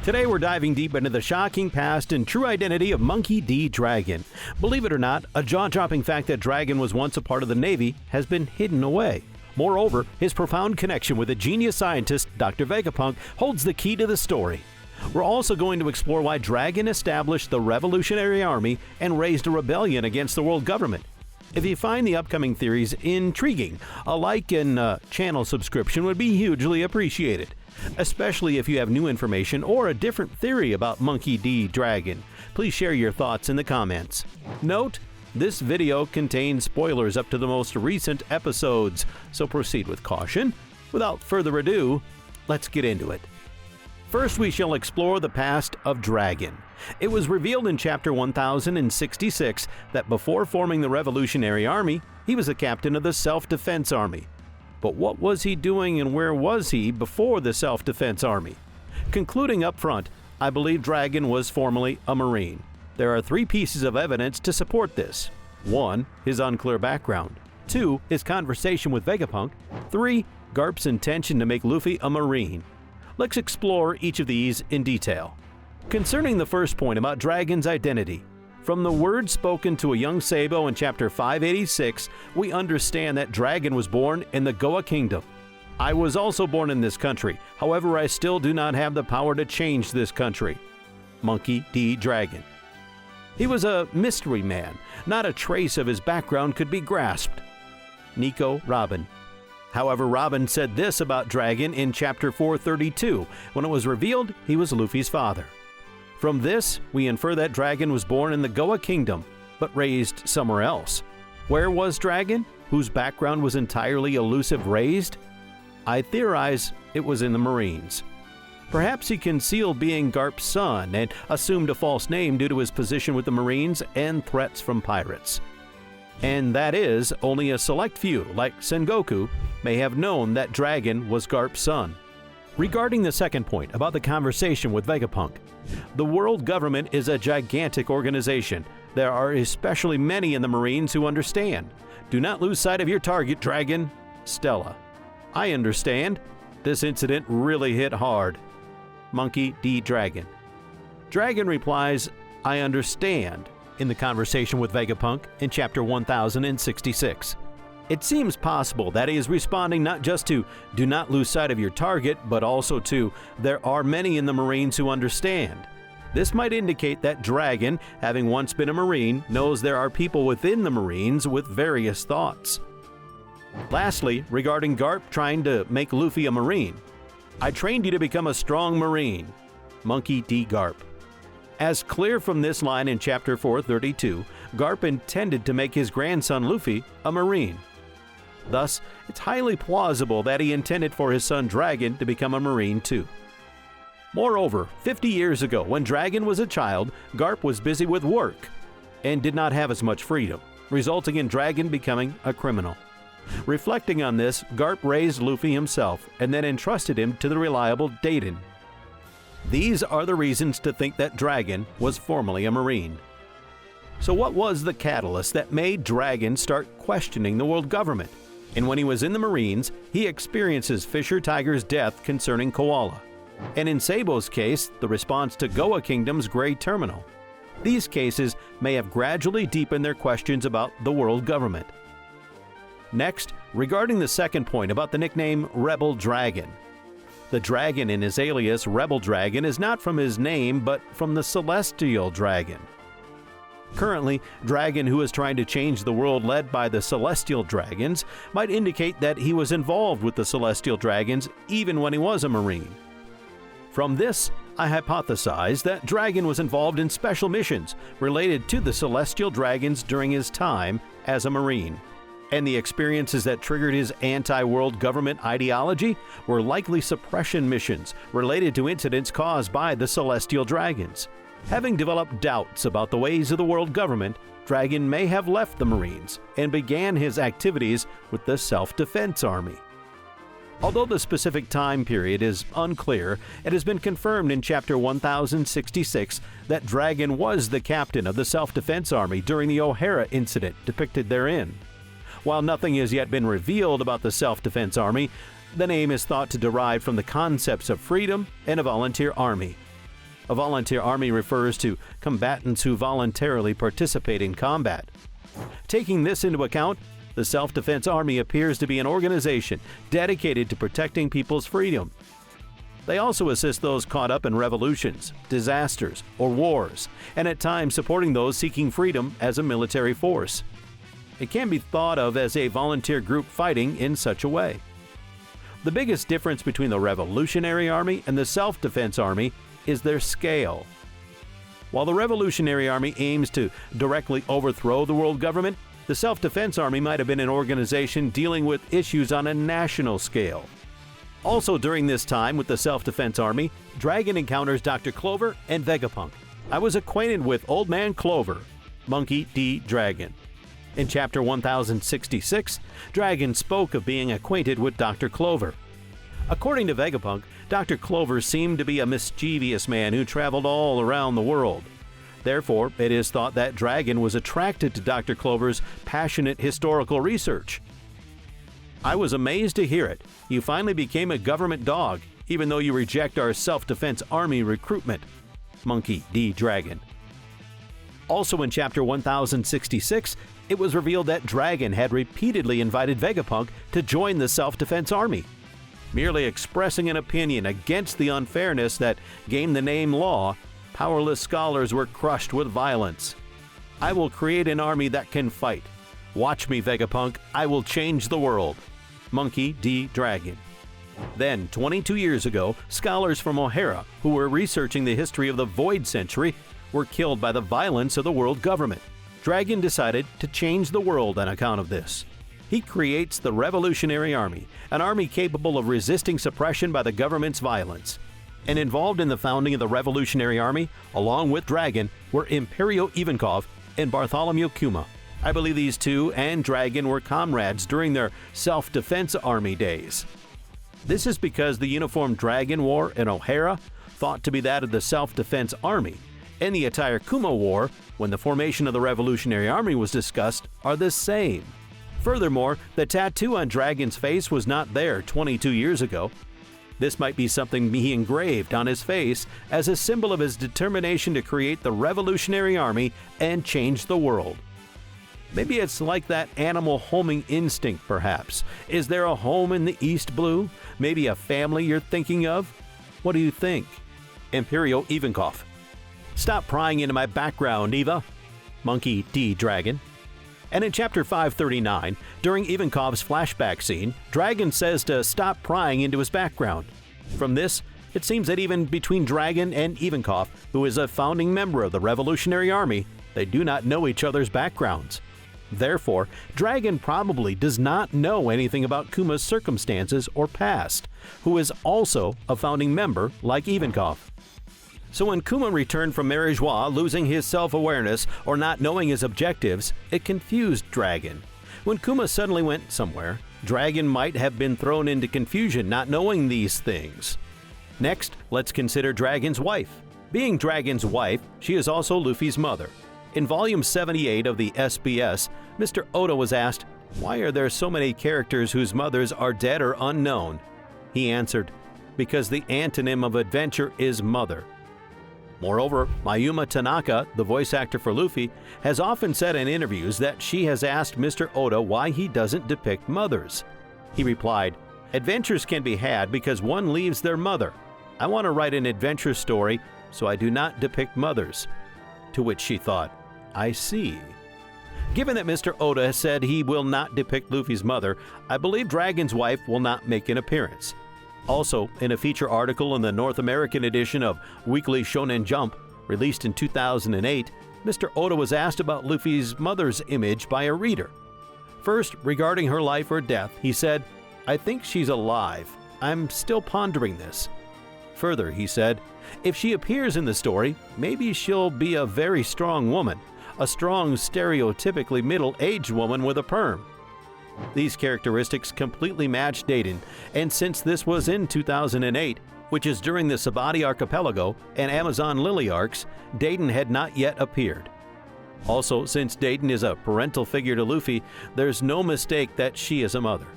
Today we're diving deep into the shocking past and true identity of Monkey D. Dragon. Believe it or not, a jaw-dropping fact that Dragon was once a part of the Navy has been hidden away. Moreover, his profound connection with a genius scientist, Dr. Vegapunk, holds the key to the story. We're also going to explore why Dragon established the Revolutionary Army and raised a rebellion against the world government. If you find the upcoming theories intriguing, a like and channel subscription would be hugely appreciated, especially if you have new information or a different theory about Monkey D. Dragon. Please share your thoughts in the comments. Note, this video contains spoilers up to the most recent episodes, so proceed with caution. Without further ado, let's get into it. First, we shall explore the past of Dragon. It was revealed in Chapter 1066 that before forming the Revolutionary Army, he was a captain of the Self-Defense Army. But what was he doing and where was he before the Self-Defense Army? Concluding up front, I believe Dragon was formerly a Marine. There are three pieces of evidence to support this. 1. His unclear background. 2. His conversation with Vegapunk. 3. Garp's intention to make Luffy a Marine. Let's explore each of these in detail. Concerning the first point about Dragon's identity, from the words spoken to a young Sabo in Chapter 586, we understand that Dragon was born in the Goa Kingdom. I was also born in this country, however I still do not have the power to change this country. Monkey D. Dragon. He was a mystery man, not a trace of his background could be grasped. Nico Robin. However, Robin said this about Dragon in Chapter 432, when it was revealed he was Luffy's father. From this, we infer that Dragon was born in the Goa Kingdom, but raised somewhere else. Where was Dragon, whose background was entirely elusive, raised? I theorize it was in the Marines. Perhaps he concealed being Garp's son and assumed a false name due to his position with the Marines and threats from pirates. And that is, only a select few, like Sengoku, may have known that Dragon was Garp's son. Regarding the second point about the conversation with Vegapunk, the world government is a gigantic organization. There are especially many in the Marines who understand. Do not lose sight of your target, Dragon. Stella. I understand. This incident really hit hard. Monkey D. Dragon. Dragon replies, I understand, in the conversation with Vegapunk in Chapter 1066. It seems possible that he is responding not just to do not lose sight of your target, but also to there are many in the Marines who understand. This might indicate that Dragon, having once been a Marine, knows there are people within the Marines with various thoughts. Lastly, regarding Garp trying to make Luffy a Marine, I trained you to become a strong Marine. Monkey D. Garp. As clear from this line in Chapter 432, Garp intended to make his grandson Luffy a Marine. Thus, it's highly plausible that he intended for his son Dragon to become a Marine too. Moreover, 50 years ago, when Dragon was a child, Garp was busy with work and did not have as much freedom, resulting in Dragon becoming a criminal. Reflecting on this, Garp raised Luffy himself and then entrusted him to the reliable Daiden. These are the reasons to think that Dragon was formerly a Marine. So what was the catalyst that made Dragon start questioning the world government? And when he was in the Marines, he experiences Fisher Tiger's death concerning Koala. And in Sabo's case, the response to Goa Kingdom's Gray Terminal. These cases may have gradually deepened their questions about the world government. Next, regarding the second point about the nickname Rebel Dragon. The dragon in his alias Rebel Dragon is not from his name, but from the Celestial Dragon. Currently, Dragon, who is trying to change the world led by the Celestial Dragons, might indicate that he was involved with the Celestial Dragons even when he was a Marine. From this, I hypothesize that Dragon was involved in special missions related to the Celestial Dragons during his time as a Marine. And the experiences that triggered his anti-world government ideology were likely suppression missions related to incidents caused by the Celestial Dragons. Having developed doubts about the ways of the world government, Dragon may have left the Marines and began his activities with the Self-Defense Army. Although the specific time period is unclear, it has been confirmed in Chapter 1066 that Dragon was the captain of the Self-Defense Army during the O'Hara incident depicted therein. While nothing has yet been revealed about the Self-Defense Army, the name is thought to derive from the concepts of freedom and a volunteer army. A volunteer army refers to combatants who voluntarily participate in combat. Taking this into account, the Self-Defense Army appears to be an organization dedicated to protecting people's freedom. They also assist those caught up in revolutions, disasters, or wars, and at times supporting those seeking freedom as a military force. It can be thought of as a volunteer group fighting in such a way. The biggest difference between the Revolutionary Army and the Self-Defense Army is their scale. While the Revolutionary Army aims to directly overthrow the world government, the Self-Defense Army might have been an organization dealing with issues on a national scale. Also during this time with the Self-Defense Army, Dragon encounters Dr. Clover and Vegapunk. I was acquainted with Old Man Clover, Monkey D. Dragon. In Chapter 1066, Dragon spoke of being acquainted with Dr. Clover. According to Vegapunk, Dr. Clover seemed to be a mischievous man who traveled all around the world. Therefore, it is thought that Dragon was attracted to Dr. Clover's passionate historical research. I was amazed to hear it. You finally became a government dog, even though you reject our Self-Defense Army recruitment. Monkey D. Dragon. Also in Chapter 1066, it was revealed that Dragon had repeatedly invited Vegapunk to join the Self-Defense Army. Merely expressing an opinion against the unfairness that gained the name law, powerless scholars were crushed with violence. I will create an army that can fight. Watch me, Vegapunk. I will change the world. Monkey D. Dragon. Then, 22 years ago, scholars from O'Hara, who were researching the history of the Void Century, were killed by the violence of the world government. Dragon decided to change the world on account of this. He creates the Revolutionary Army, an army capable of resisting suppression by the government's violence. And involved in the founding of the Revolutionary Army, along with Dragon, were Imperio Ivankov and Bartholomew Kuma. I believe these two and Dragon were comrades during their Self-Defense Army days. This is because the uniform Dragon wore in O'Hara, thought to be that of the Self-Defense Army, and the attire Kuma wore when the formation of the Revolutionary Army was discussed are the same. Furthermore, the tattoo on Dragon's face was not there 22 years ago. This might be something he engraved on his face as a symbol of his determination to create the Revolutionary Army and change the world. Maybe it's like that animal homing instinct, perhaps. Is there a home in the East Blue? Maybe a family you're thinking of? What do you think? Imperio Ivankov. Stop prying into my background, Eva. Monkey D. Dragon. And in Chapter 539, during Ivankov's flashback scene, Dragon says to stop prying into his background. From this, it seems that even between Dragon and Ivankov, who is a founding member of the Revolutionary Army, they do not know each other's backgrounds. Therefore, Dragon probably does not know anything about Kuma's circumstances or past, who is also a founding member like Ivankov. So when Kuma returned from Marijois losing his self-awareness or not knowing his objectives, it confused Dragon. When Kuma suddenly went somewhere, Dragon might have been thrown into confusion not knowing these things. Next, let's consider Dragon's wife. Being Dragon's wife, she is also Luffy's mother. In Volume 78 of the SBS, Mr. Oda was asked, "Why are there so many characters whose mothers are dead or unknown?" He answered, "Because the antonym of adventure is mother." Moreover, Mayuma Tanaka, the voice actor for Luffy, has often said in interviews that she has asked Mr. Oda why he doesn't depict mothers. He replied, "Adventures can be had because one leaves their mother. I want to write an adventure story, so I do not depict mothers." To which she thought, "I see." Given that Mr. Oda has said he will not depict Luffy's mother, I believe Dragon's wife will not make an appearance. Also, in a feature article in the North American edition of Weekly Shonen Jump, released in 2008, Mr. Oda was asked about Luffy's mother's image by a reader. First, regarding her life or death, he said, "I think she's alive. I'm still pondering this." Further, he said, "If she appears in the story, maybe she'll be a very strong woman, a strong, stereotypically middle-aged woman with a perm." These characteristics completely match Dayton, and since this was in 2008, which is during the Sabati Archipelago and Amazon Lily arcs, Dayton had not yet appeared. Also, since Dayton is a parental figure to Luffy, there's no mistake that she is a mother.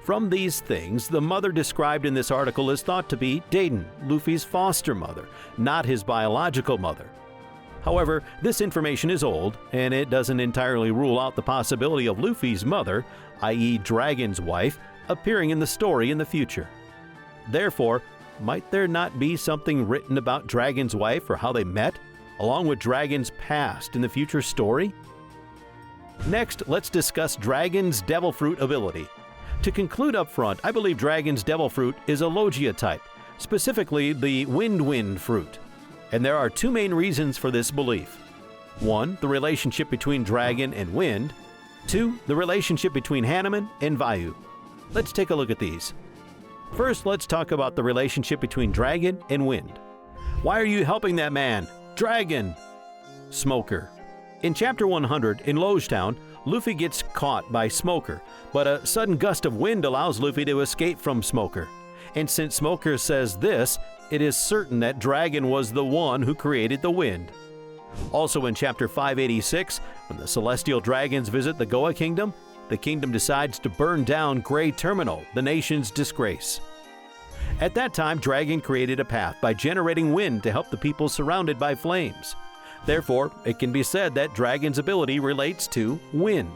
From these things, the mother described in this article is thought to be Dayton, Luffy's foster mother, not his biological mother. However, this information is old, and it doesn't entirely rule out the possibility of Luffy's mother, i.e. Dragon's wife, appearing in the story in the future. Therefore, might there not be something written about Dragon's wife or how they met, along with Dragon's past in the future story? Next, let's discuss Dragon's Devil Fruit ability. To conclude up front, I believe Dragon's Devil Fruit is a Logia type, specifically the Wind fruit. And there are two main reasons for this belief. 1. The relationship between Dragon and Wind. 2. The relationship between Hanuman and Vayu. Let's take a look at these. First, let's talk about the relationship between Dragon and Wind. Why are you helping that man? Dragon! Smoker. In Chapter 100, in Logetown, Luffy gets caught by Smoker, but a sudden gust of wind allows Luffy to escape from Smoker. And since Smoker says this, it is certain that Dragon was the one who created the wind. Also in Chapter 586, when the Celestial Dragons visit the Goa Kingdom, the kingdom decides to burn down Grey Terminal, the nation's disgrace. At that time, Dragon created a path by generating wind to help the people surrounded by flames. Therefore, it can be said that Dragon's ability relates to wind.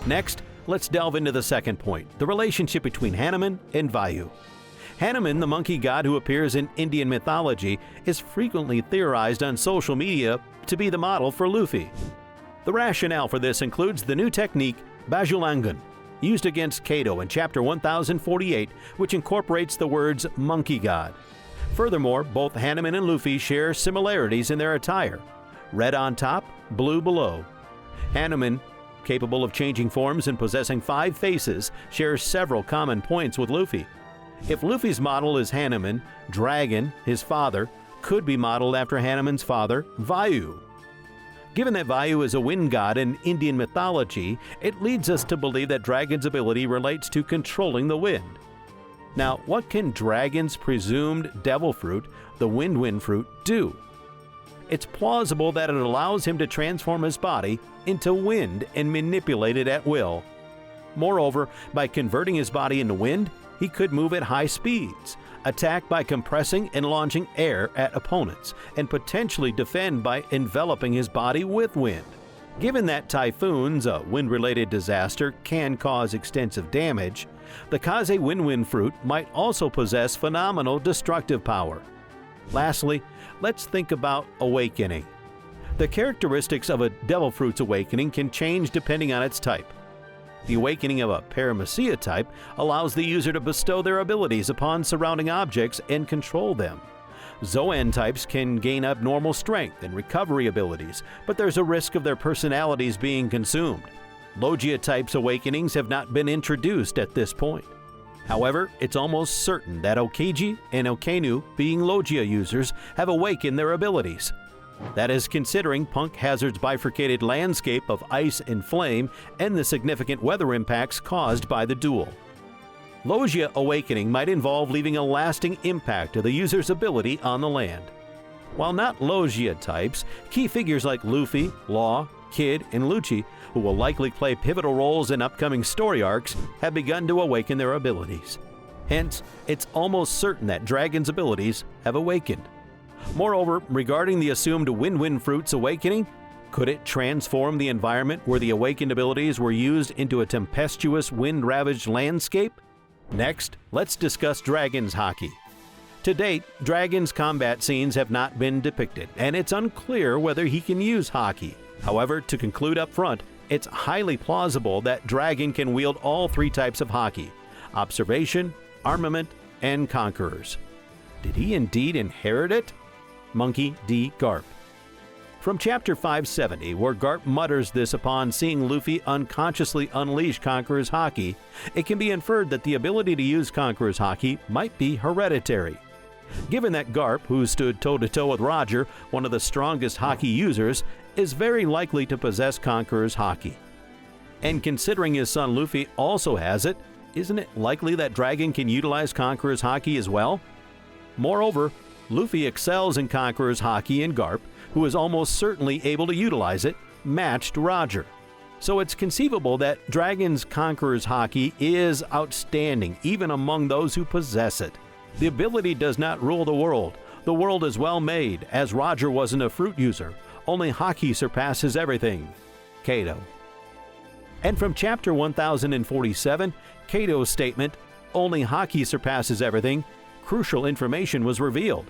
Next, let's delve into the second point, the relationship between Hanuman and Vayu. Hanuman, the monkey god who appears in Indian mythology, is frequently theorized on social media to be the model for Luffy. The rationale for this includes the new technique, Bajulangan, used against Kaido in Chapter 1048, which incorporates the words monkey god. Furthermore, both Hanuman and Luffy share similarities in their attire. Red on top, blue below. Hanuman, capable of changing forms and possessing 5 faces, shares several common points with Luffy. If Luffy's model is Hanuman, Dragon, his father, could be modeled after Hanuman's father, Vayu. Given that Vayu is a wind god in Indian mythology, it leads us to believe that Dragon's ability relates to controlling the wind. Now, what can Dragon's presumed devil fruit, the wind fruit, do? It's plausible that it allows him to transform his body into wind and manipulate it at will. Moreover, by converting his body into wind, he could move at high speeds, attack by compressing and launching air at opponents, and potentially defend by enveloping his body with wind. Given that typhoons, a wind-related disaster, can cause extensive damage, the Kaze wind fruit might also possess phenomenal destructive power. Lastly, let's think about awakening. The characteristics of a devil fruit's awakening can change depending on its type. The awakening of a Paramecia type allows the user to bestow their abilities upon surrounding objects and control them. Zoan types can gain abnormal strength and recovery abilities, but there's a risk of their personalities being consumed. Logia types awakenings have not been introduced at this point. However, it's almost certain that Okeji and Okenu, being Logia users, have awakened their abilities. That is considering Punk Hazard's bifurcated landscape of ice and flame and the significant weather impacts caused by the duel. Logia awakening might involve leaving a lasting impact of the user's ability on the land. While not Logia types, key figures like Luffy, Law, Kid, and Lucci, who will likely play pivotal roles in upcoming story arcs, have begun to awaken their abilities. Hence, it's almost certain that Dragon's abilities have awakened. Moreover, regarding the assumed wind fruit's awakening, could it transform the environment where the awakened abilities were used into a tempestuous wind-ravaged landscape? Next, let's discuss Dragon's Haki. To date, Dragon's combat scenes have not been depicted, and it's unclear whether he can use Haki. However, to conclude up front, it's highly plausible that Dragon can wield all 3 types of Haki: observation, armament, and conquerors. Did he indeed inherit it? Monkey D. Garp. From Chapter 570, where Garp mutters this upon seeing Luffy unconsciously unleash Conqueror's Haki, it can be inferred that the ability to use Conqueror's Haki might be hereditary. Given that Garp, who stood toe-to-toe with Roger, one of the strongest Haki users, is very likely to possess Conqueror's Haki. And considering his son Luffy also has it, isn't it likely that Dragon can utilize Conqueror's Haki as well? Moreover, Luffy excels in Conqueror's Haki, and Garp, who is almost certainly able to utilize it, matched Roger. So it's conceivable that Dragon's Conqueror's haki is outstanding, even among those who possess it. The ability does not rule the world. The world is well made, as Roger wasn't a fruit user. Only haki surpasses everything. Kato. And from chapter 1047, Kato's statement, "Only haki surpasses everything," crucial information was revealed.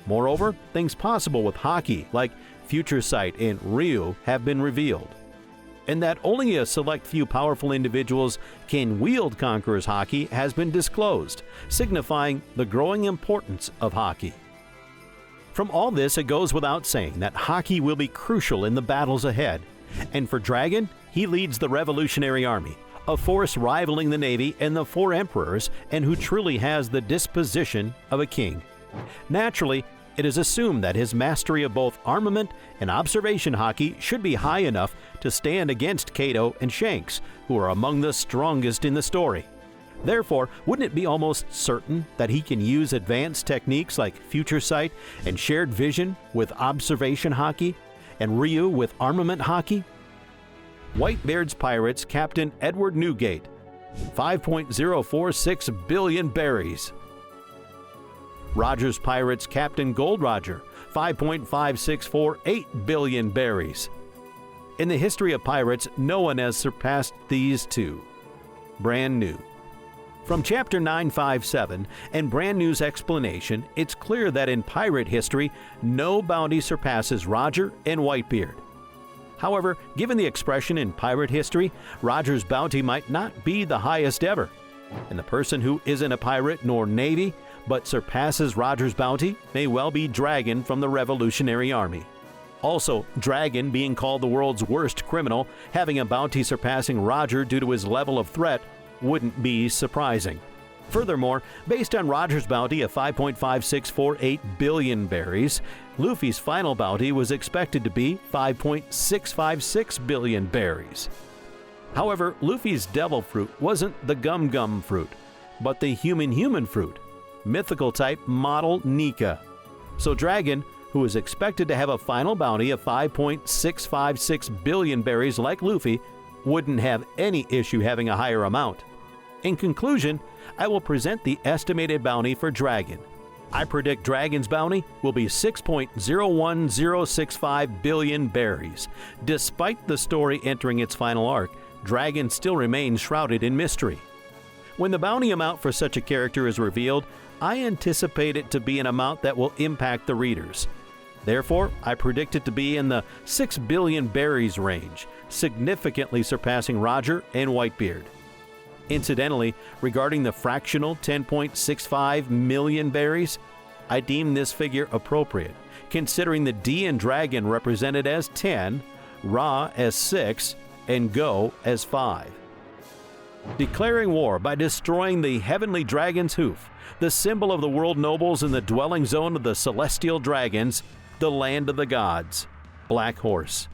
Moreover, things possible with haki, like Future Sight and Ryu, have been revealed. And that only a select few powerful individuals can wield Conqueror's haki has been disclosed, signifying the growing importance of haki. From all this, it goes without saying that haki will be crucial in the battles ahead. And for Dragon, he leads the Revolutionary Army, a force rivaling the Navy and the Four Emperors, and who truly has the disposition of a king. Naturally, it is assumed that his mastery of both armament and observation haki should be high enough to stand against Kato and Shanks, who are among the strongest in the story. Therefore, wouldn't it be almost certain that he can use advanced techniques like Future Sight and Shared Vision with observation haki, and Ryu with armament haki? Whitebeard's Pirates Captain Edward Newgate, 5.046 billion berries. Roger's Pirates Captain Gold Roger, 5.5648 billion berries. In the history of pirates, no one has surpassed these two. Brand new. From Chapter 957 and Brand New's explanation, it's clear that in pirate history, no bounty surpasses Roger and Whitebeard. However, given the expression in pirate history, Roger's bounty might not be the highest ever. And the person who isn't a pirate nor Navy, but surpasses Roger's bounty, may well be Dragon from the Revolutionary Army. Also, Dragon, being called the world's worst criminal, having a bounty surpassing Roger due to his level of threat, wouldn't be surprising. Furthermore, based on Roger's bounty of 5.5648 billion berries, Luffy's final bounty was expected to be 5.656 billion berries. However, Luffy's devil fruit wasn't the gum fruit, but the human fruit, mythical type model Nika. So Dragon, who is expected to have a final bounty of 5.656 billion berries like Luffy, wouldn't have any issue having a higher amount. In conclusion, I will present the estimated bounty for Dragon. I predict Dragon's bounty will be 6.01065 billion berries. Despite the story entering its final arc, Dragon still remains shrouded in mystery. When the bounty amount for such a character is revealed, I anticipate it to be an amount that will impact the readers. Therefore, I predict it to be in the 6 billion berries range, significantly surpassing Roger and Whitebeard. Incidentally, regarding the fractional 10.65 million berries, I deem this figure appropriate, considering the D in Dragon represented as 10, Ra as 6, and Go as 5. Declaring war by destroying the heavenly dragon's hoof, the symbol of the world nobles in the dwelling zone of the celestial dragons, the land of the gods, Black Horse.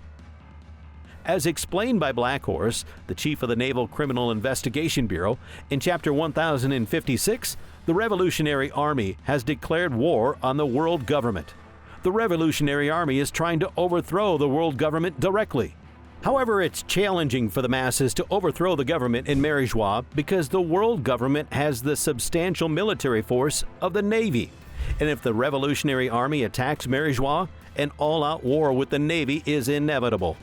As explained by Black Horse, the chief of the Naval Criminal Investigation Bureau, in Chapter 1056, the Revolutionary Army has declared war on the world government. The Revolutionary Army is trying to overthrow the world government directly. However, it's challenging for the masses to overthrow the government in Marijois because the world government has the substantial military force of the Navy. And if the Revolutionary Army attacks Marijois, an all-out war with the Navy is inevitable.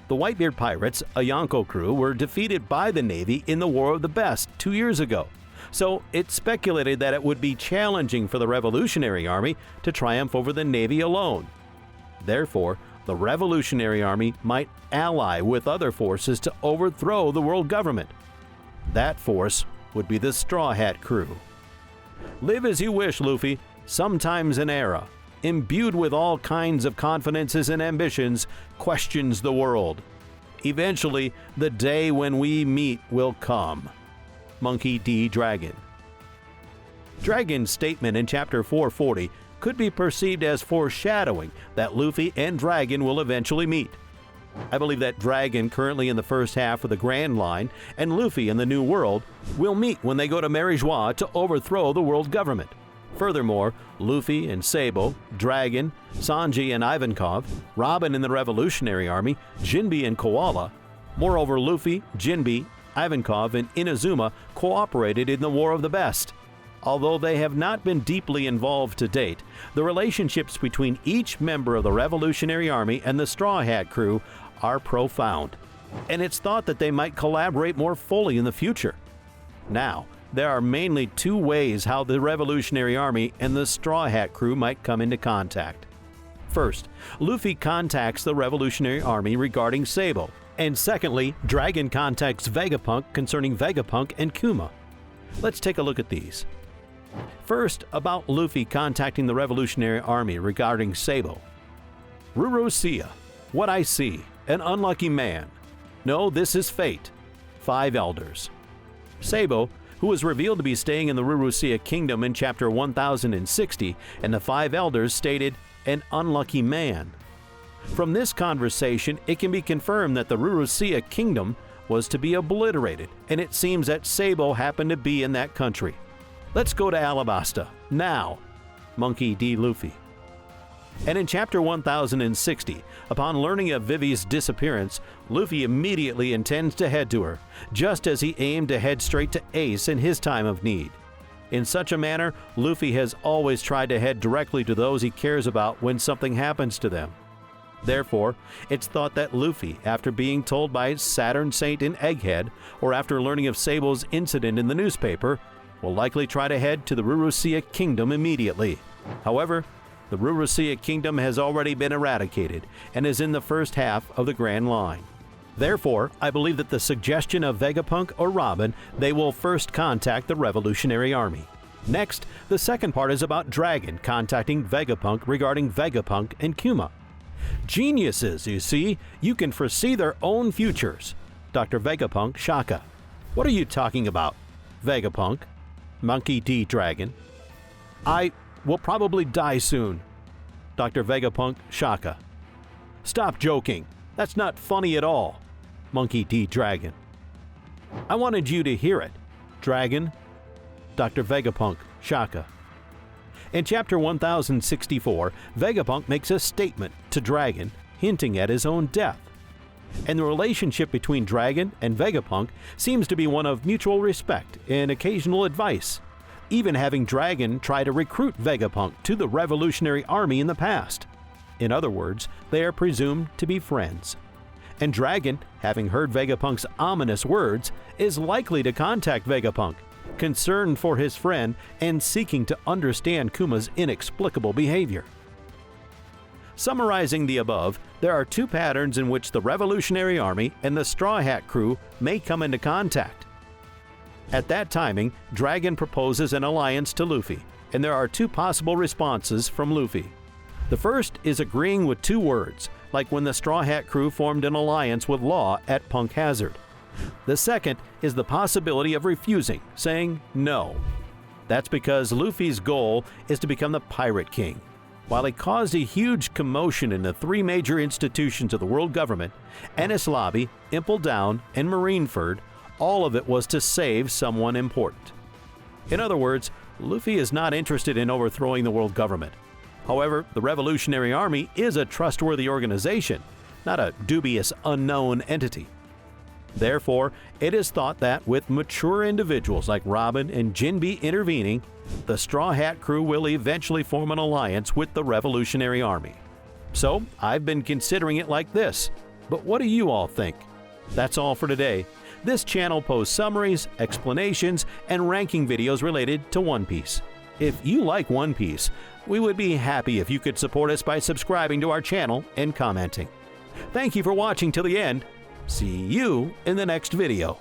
The Whitebeard Pirates, a Yonko crew, were defeated by the Navy in the War of the Best 2 years ago. So it's speculated that it would be challenging for the Revolutionary Army to triumph over the Navy alone. Therefore, the Revolutionary Army might ally with other forces to overthrow the world government. That force would be the Straw Hat crew. Live as you wish, Luffy. Sometimes an era, imbued with all kinds of confidences and ambitions, questions the world. Eventually, the day when we meet will come. Monkey D. Dragon. Dragon's statement in Chapter 440 could be perceived as foreshadowing that Luffy and Dragon will eventually meet. I believe that Dragon, currently in the first half of the Grand Line, and Luffy in the New World will meet when they go to Marijois to overthrow the world government. Furthermore, Luffy and Sabo, Dragon, Sanji and Ivankov, Robin in the Revolutionary Army, Jinbe and Koala, Moreover, Luffy, Jinbe, Ivankov, and Inazuma cooperated in the War of the Best. Although they have not been deeply involved to date, the relationships between each member of the Revolutionary Army and the Straw Hat crew are profound, and it's thought that they might collaborate more fully in the future. Now, there are mainly two ways how the Revolutionary Army and the Straw Hat crew might come into contact. First, Luffy contacts the Revolutionary Army regarding Sabo, and secondly, Dragon contacts Vegapunk concerning Vegapunk and Kuma. Let's take a look at these. First, about Luffy contacting the Revolutionary Army regarding Sabo. Rurosia, what I see, an unlucky man. No, this is fate. 5 elders. Sabo, who was revealed to be staying in the Rurosia Kingdom in chapter 1060, and the 5 elders stated, an unlucky man. From this conversation, it can be confirmed that the Rurosia Kingdom was to be obliterated, and it seems that Sabo happened to be in that country. Let's go to Alabasta, now. Monkey D. Luffy. And in chapter 1060, upon learning of Vivi's disappearance, Luffy immediately intends to head to her, just as he aimed to head straight to Ace in his time of need. In such a manner, Luffy has always tried to head directly to those he cares about when something happens to them. Therefore, it's thought that Luffy, after being told by Saturn Saint in Egghead, or after learning of Sabo's incident in the newspaper, will likely try to head to the Rurosia Kingdom immediately. However, the Rurosia Kingdom has already been eradicated and is in the first half of the Grand Line. Therefore, I believe that the suggestion of Vegapunk or Robin, they will first contact the Revolutionary Army. Next, the second part is about Dragon contacting Vegapunk regarding Vegapunk and Kuma. Geniuses, you see, you can foresee their own futures. Dr. Vegapunk Shaka. What are you talking about? Vegapunk. Monkey D. Dragon. I will probably die soon. Dr. Vegapunk Shaka. Stop joking. That's not funny at all. Monkey D. Dragon. I wanted you to hear it. Dragon. Dr. Vegapunk Shaka. In chapter 1064, Vegapunk makes a statement to Dragon, hinting at his own death. And the relationship between Dragon and Vegapunk seems to be one of mutual respect and occasional advice, even having Dragon try to recruit Vegapunk to the Revolutionary Army in the past. In other words, they are presumed to be friends. And Dragon, having heard Vegapunk's ominous words, is likely to contact Vegapunk, concerned for his friend and seeking to understand Kuma's inexplicable behavior. Summarizing the above, there are two patterns in which the Revolutionary Army and the Straw Hat crew may come into contact. At that timing, Dragon proposes an alliance to Luffy, and there are two possible responses from Luffy. The first is agreeing with 2 words, like when the Straw Hat crew formed an alliance with Law at Punk Hazard. The second is the possibility of refusing, saying no. That's because Luffy's goal is to become the Pirate King. While he caused a huge commotion in the 3 major institutions of the world government, Enies Lobby, Impel Down, and Marineford, all of it was to save someone important. In other words, Luffy is not interested in overthrowing the world government. However, the Revolutionary Army is a trustworthy organization, not a dubious unknown entity. Therefore, it is thought that with mature individuals like Robin and Jinbe intervening, the Straw Hat crew will eventually form an alliance with the Revolutionary Army. So, I've been considering it like this. But what do you all think? That's all for today. This channel posts summaries, explanations, and ranking videos related to One Piece. If you like One Piece, we would be happy if you could support us by subscribing to our channel and commenting. Thank you for watching till the end. See you in the next video.